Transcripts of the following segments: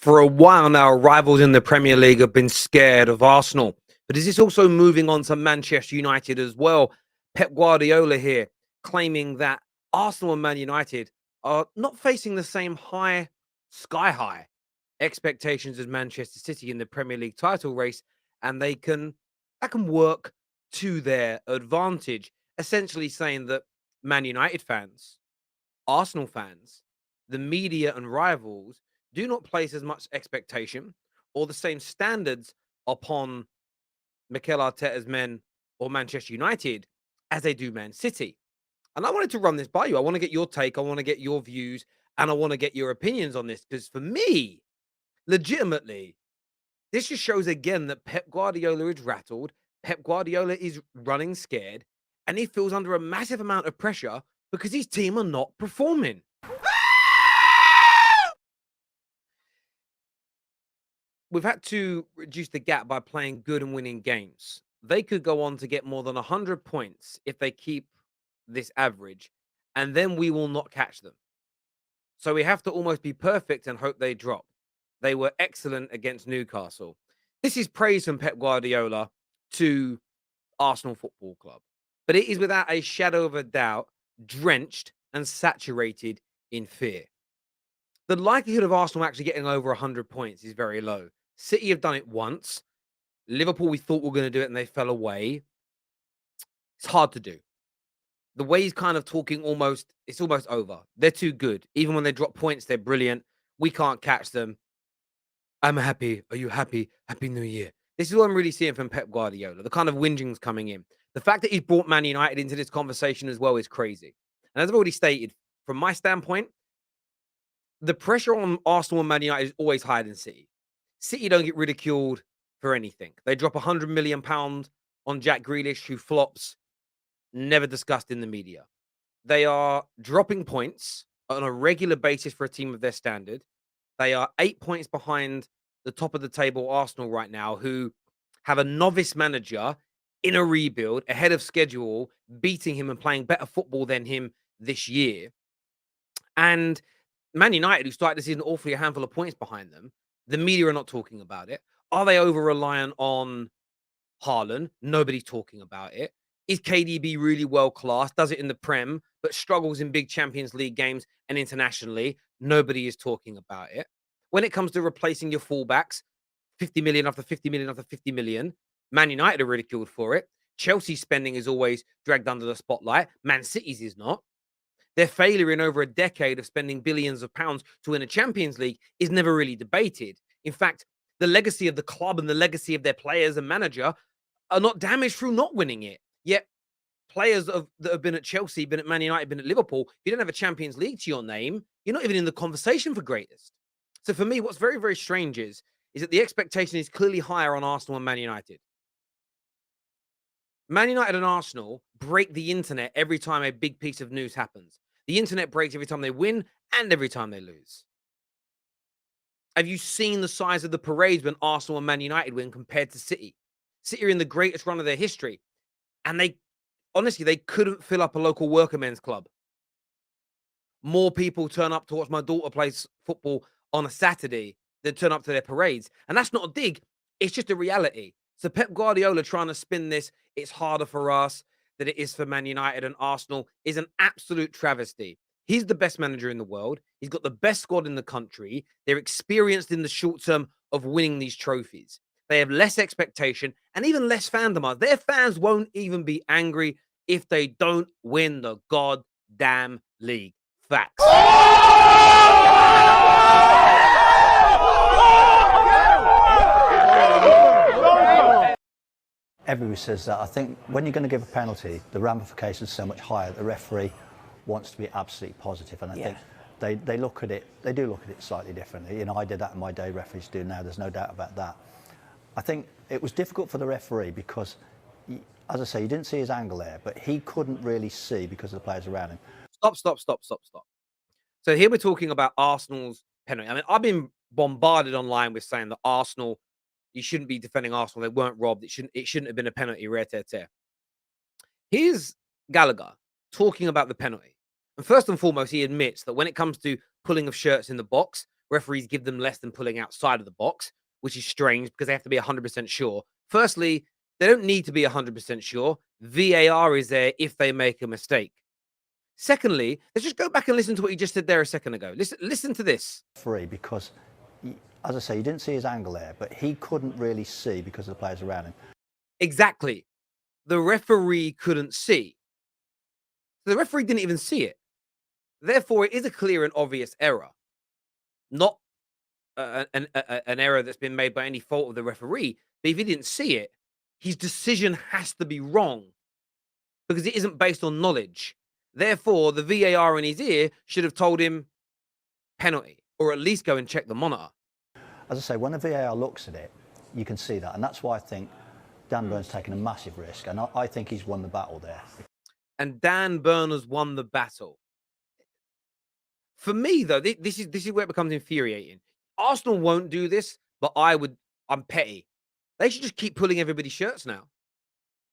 For a while now, rivals in the Premier League have been scared of Arsenal. But is this also moving on to Manchester United as well? Pep Guardiola here claiming that Arsenal and Man United are not facing the same sky high expectations as Manchester City in the Premier League title race, and that can work to their advantage. Essentially saying that Man United fans, Arsenal fans, the media and rivals do not place as much expectation or the same standards upon Mikel Arteta's men or Manchester United as they do Man City. And I wanted to run this by you. I want to get your take. I want to get your views and I want to get your opinions on this because for me, legitimately, this just shows again that Pep Guardiola is rattled. Pep Guardiola is running scared and he feels under a massive amount of pressure because his team are not performing. We've had to reduce the gap by playing good and winning games. They could go on to get more than 100 points if they keep this average, and then we will not catch them. So we have to almost be perfect and hope they drop. They were excellent against Newcastle. This is praise from Pep Guardiola to Arsenal Football Club, but it is without a shadow of a doubt drenched and saturated in fear. The likelihood of Arsenal actually getting over 100 points is very low. City have done it once. Liverpool, we thought were going to do it and they fell away. It's hard to do. The way he's kind of talking it's almost over. They're too good. Even when they drop points, they're brilliant. We can't catch them. I'm happy. Are you happy? Happy New Year. This is what I'm really seeing from Pep Guardiola. The kind of whinging's coming in. The fact that he's brought Man United into this conversation as well is crazy. And as I've already stated, from my standpoint, the pressure on Arsenal and Man United is always higher than City. City don't get ridiculed for anything. They drop £100 million on Jack Grealish, who flops, never discussed in the media. They are dropping points on a regular basis for a team of their standard. They are 8 points behind the top of the table Arsenal right now, who have a novice manager in a rebuild ahead of schedule, beating him and playing better football than him this year. And Man United, who started the season awfully a handful of points behind them, the media are not talking about it. Are they over-reliant on Haaland? Nobody's talking about it. Is KDB really world-class? Does it in the Prem, but struggles in big Champions League games and internationally? Nobody is talking about it. When it comes to replacing your fullbacks, 50 million after 50 million after 50 million, Man United are ridiculed for it. Chelsea's spending is always dragged under the spotlight. Man City's is not. Their failure in over a decade of spending billions of pounds to win a Champions League is never really debated. In fact, the legacy of the club and the legacy of their players and manager are not damaged through not winning it. Yet, players that have been at Chelsea, been at Man United, been at Liverpool, if you don't have a Champions League to your name, you're not even in the conversation for greatest. So for me, what's very, very strange is that the expectation is clearly higher on Arsenal and Man United. Man United and Arsenal break the internet every time a big piece of news happens. The internet breaks every time they win and every time they lose. Have you seen the size of the parades when Arsenal and Man United win compared to City? City are in the greatest run of their history. And they couldn't fill up a local workermen's club. More people turn up to watch my daughter play football on a Saturday than turn up to their parades. And that's not a dig. It's just a reality. So Pep Guardiola trying to spin this, it's harder for us than it is for Man United and Arsenal, is an absolute travesty. He's the best manager in the world. He's got the best squad in the country. They're experienced in the short term of winning these trophies. They have less expectation and even less fandom. Their fans won't even be angry if they don't win the goddamn league. Facts. Everybody says that. I think when you're going to give a penalty, the ramifications are so much higher. The referee wants to be absolutely positive, and I think they do look at it slightly differently. You know, I did that in my day, referees do now, there's no doubt about that. I think it was difficult for the referee because, as I say, you didn't see his angle there, but he couldn't really see because of the players around him. Stop. So here we're talking about Arsenal's penalty. I mean, I've been bombarded online with saying that Arsenal, you shouldn't be defending Arsenal. They weren't robbed. It shouldn't have been a penalty. Here's Gallagher talking about the penalty. And first and foremost, he admits that when it comes to pulling of shirts in the box, referees give them less than pulling outside of the box, which is strange because they have to be 100% sure. Firstly, they don't need to be 100% sure. VAR is there if they make a mistake. Secondly, let's just go back and listen to what you just said there a second ago. Listen to this. Free because, as I say, you didn't see his angle there, but he couldn't really see because of the players around him. Exactly. The referee couldn't see. The referee didn't even see it. Therefore, it is a clear and obvious error, not an error that's been made by any fault of the referee. But if he didn't see it, his decision has to be wrong because it isn't based on knowledge. Therefore, the VAR in his ear should have told him penalty, or at least go and check the monitor. As I say, when the VAR looks at it, you can see that. And that's why I think Dan Burn's taken a massive risk. And I think he's won the battle there. And Dan Burn has won the battle. For me, though, this is where it becomes infuriating. Arsenal won't do this, but I'm petty. They should just keep pulling everybody's shirts now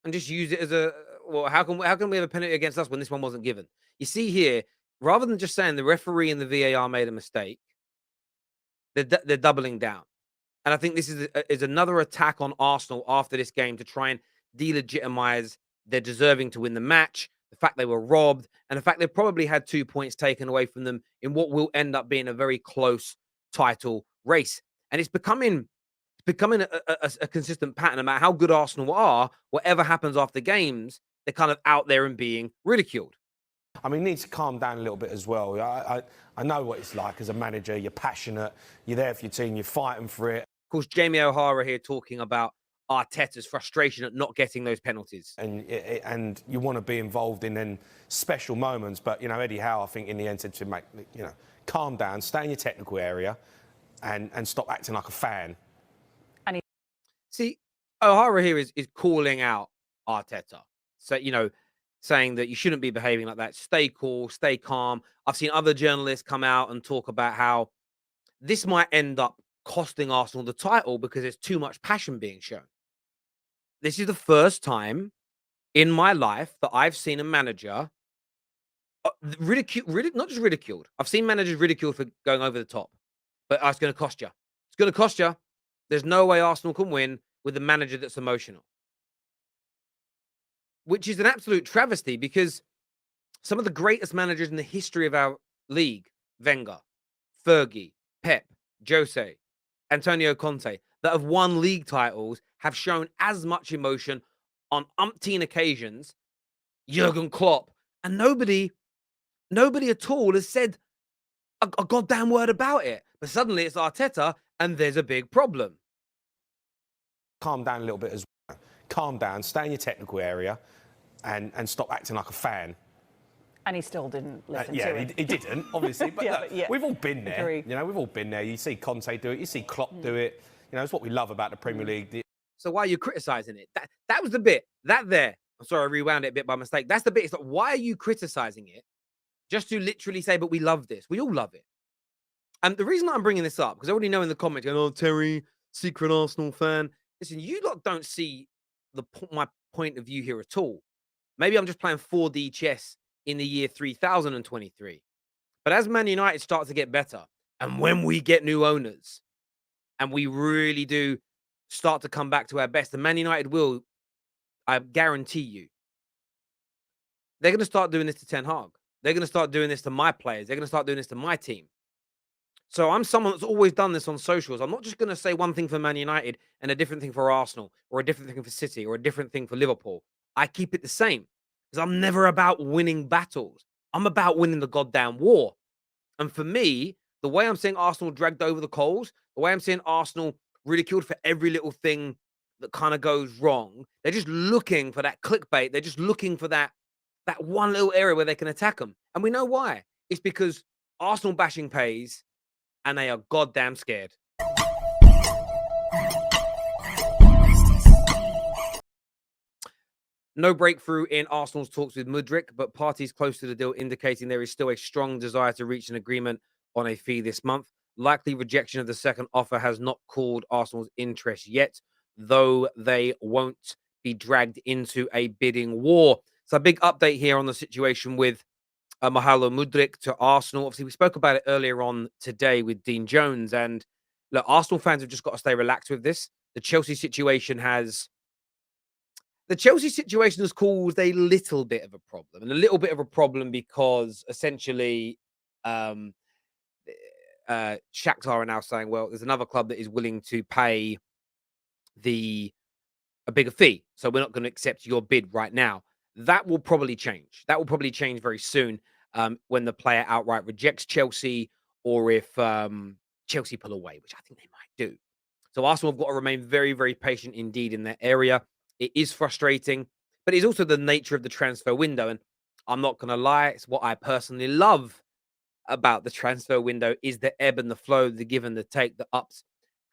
and just use it as a, well, how can we have a penalty against us when this one wasn't given? You see here, rather than just saying the referee and the VAR made a mistake, they're doubling down. And I think this is another attack on Arsenal after this game to try and delegitimize their deserving to win the match, the fact they were robbed, and the fact they probably had 2 points taken away from them in what will end up being a very close title race. And it's becoming a consistent pattern about how good Arsenal are. Whatever happens after games, they're kind of out there and being ridiculed. I mean, he needs to calm down a little bit as well. I know what it's like as a manager. You're passionate. You're there for your team. You're fighting for it. Of course, Jamie O'Hara here talking about Arteta's frustration at not getting those penalties. And you want to be involved in then special moments. But, Eddie Howe, I think, in the end said to make, calm down, stay in your technical area and stop acting like a fan. See, O'Hara here is calling out Arteta. So, saying that you shouldn't be behaving like that. Stay cool, stay calm. I've seen other journalists come out and talk about how this might end up costing Arsenal the title because there's too much passion being shown. This is the first time in my life that I've seen a manager not just ridiculed. I've seen managers ridiculed for going over the top, but it's going to cost you. It's going to cost you. There's no way Arsenal can win with a manager that's emotional. Which is an absolute travesty because some of the greatest managers in the history of our league, Wenger, Fergie, Pep, Jose, Antonio Conte, that have won league titles have shown as much emotion on umpteen occasions, Jurgen Klopp, and nobody at all has said a goddamn word about it. But suddenly it's Arteta and there's a big problem. Calm down a little bit as well. Calm down, stay in your technical area and stop acting like a fan. And he still didn't listen to it. He didn't, obviously. But, yeah. We've all been there. Agree. We've all been there. You see Conte do it. You see Klopp do it. It's what we love about the Premier League. So why are you criticizing it? That was the bit. That there. I'm sorry, I rewound it a bit by mistake. That's the bit. It's like, why are you criticizing it? Just to literally say, but we love this. We all love it. And the reason I'm bringing this up, because I already know in the comments, going, oh, Terry, secret Arsenal fan. Listen, you lot don't see my point of view here at all. Maybe I'm just playing 4D chess in the year 3023. But as Man United start to get better, and when we get new owners, and we really do start to come back to our best, and Man United will, I guarantee you, they're going to start doing this to Ten Hag. They're going to start doing this to my players. They're going to start doing this to my team. So I'm someone that's always done this on socials. I'm not just going to say one thing for Man United and a different thing for Arsenal, or a different thing for City, or a different thing for Liverpool. I keep it the same because I'm never about winning battles. I'm about winning the goddamn war. And for me, the way I'm seeing Arsenal dragged over the coals, the way I'm seeing Arsenal ridiculed for every little thing that kind of goes wrong, they're just looking for that clickbait. They're just looking for that one little area where they can attack them. And we know why. It's because Arsenal bashing pays and they are goddamn scared. No breakthrough in Arsenal's talks with Mudryk, but parties close to the deal indicating there is still a strong desire to reach an agreement on a fee this month. Likely rejection of the second offer has not cooled Arsenal's interest yet, though they won't be dragged into a bidding war. So a big update here on the situation with Mahalo Mudryk to Arsenal. Obviously, we spoke about it earlier on today with Dean Jones. And look, Arsenal fans have just got to stay relaxed with this. The Chelsea situation has caused a little bit of a problem, and a little bit of a problem because essentially, um, Shakhtar are now saying, well, there's another club that is willing to pay a bigger fee, so we're not going to accept your bid right now. That will probably change. That will probably change very soon when the player outright rejects Chelsea, or if Chelsea pull away, which I think they might do. So Arsenal have got to remain very, very patient indeed in that area. It is frustrating, but it's also the nature of the transfer window. And I'm not going to lie, it's what I personally love about the transfer window is the ebb and the flow, the give and the take, the ups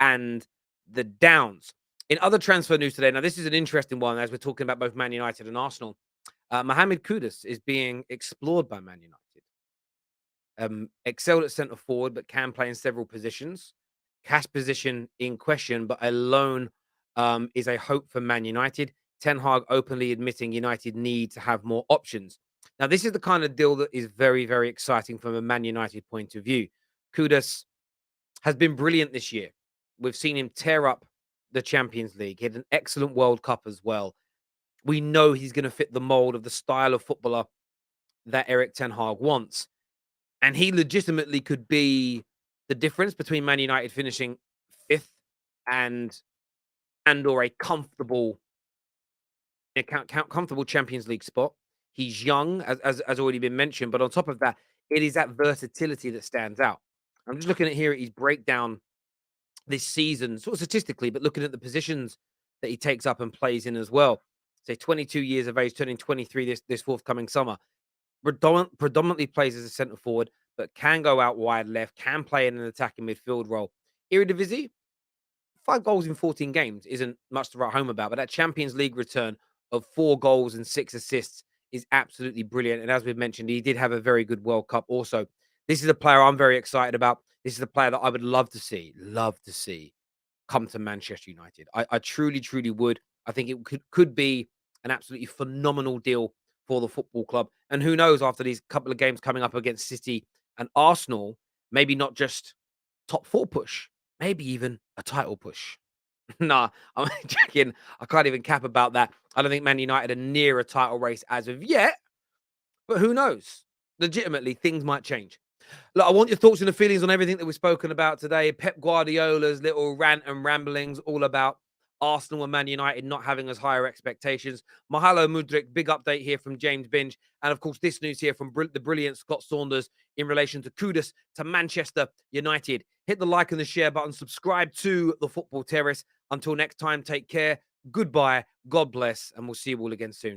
and the downs. In other transfer news today, now this is an interesting one as we're talking about both Man United and Arsenal. Mohamed Kudus is being explored by Man United. Excelled at centre forward, but can play in several positions. Cash position in question, but a loan is a hope for Man United. Ten Hag openly admitting United need to have more options. Now, this is the kind of deal that is very, very exciting from a Man United point of view. Kudus has been brilliant this year. We've seen him tear up the Champions League. He had an excellent World Cup as well. We know he's going to fit the mold of the style of footballer that Eric Ten Hag wants. And he legitimately could be the difference between Man United finishing fifth and or a comfortable Champions League spot. He's young, as already been mentioned, but on top of that, it is that versatility that stands out. I'm just looking at here at his breakdown this season, sort of statistically, but looking at the positions that he takes up and plays in as well. Say 22 years of age, turning 23 this forthcoming summer. Predominantly plays as a centre forward, but can go out wide left, can play in an attacking midfield role. Eredivisie, 5 goals in 14 games isn't much to write home about, but that Champions League return of 4 goals and 6 assists is absolutely brilliant. And as we've mentioned, he did have a very good World Cup also. This is a player I'm very excited about. This is a player that I would love to see come to Manchester United. I truly, truly would. I think it could be an absolutely phenomenal deal for the football club. And who knows, after these couple of games coming up against City and Arsenal, maybe not just top 4 push, maybe even a title push. Nah, I'm checking. I can't even cap about that. I don't think Man United are near a title race as of yet, but who knows? Legitimately, things might change. Look, I want your thoughts and the feelings on everything that we've spoken about today. Pep Guardiola's little rant and ramblings all about Arsenal and Man United not having as higher expectations. Mahalo Mudryk, big update here from James Binge. And of course, this news here from the brilliant Scott Saunders in relation to Kudus to Manchester United. Hit the like and the share button. Subscribe to the Football Terrace. Until next time, take care. Goodbye. God bless. And we'll see you all again soon.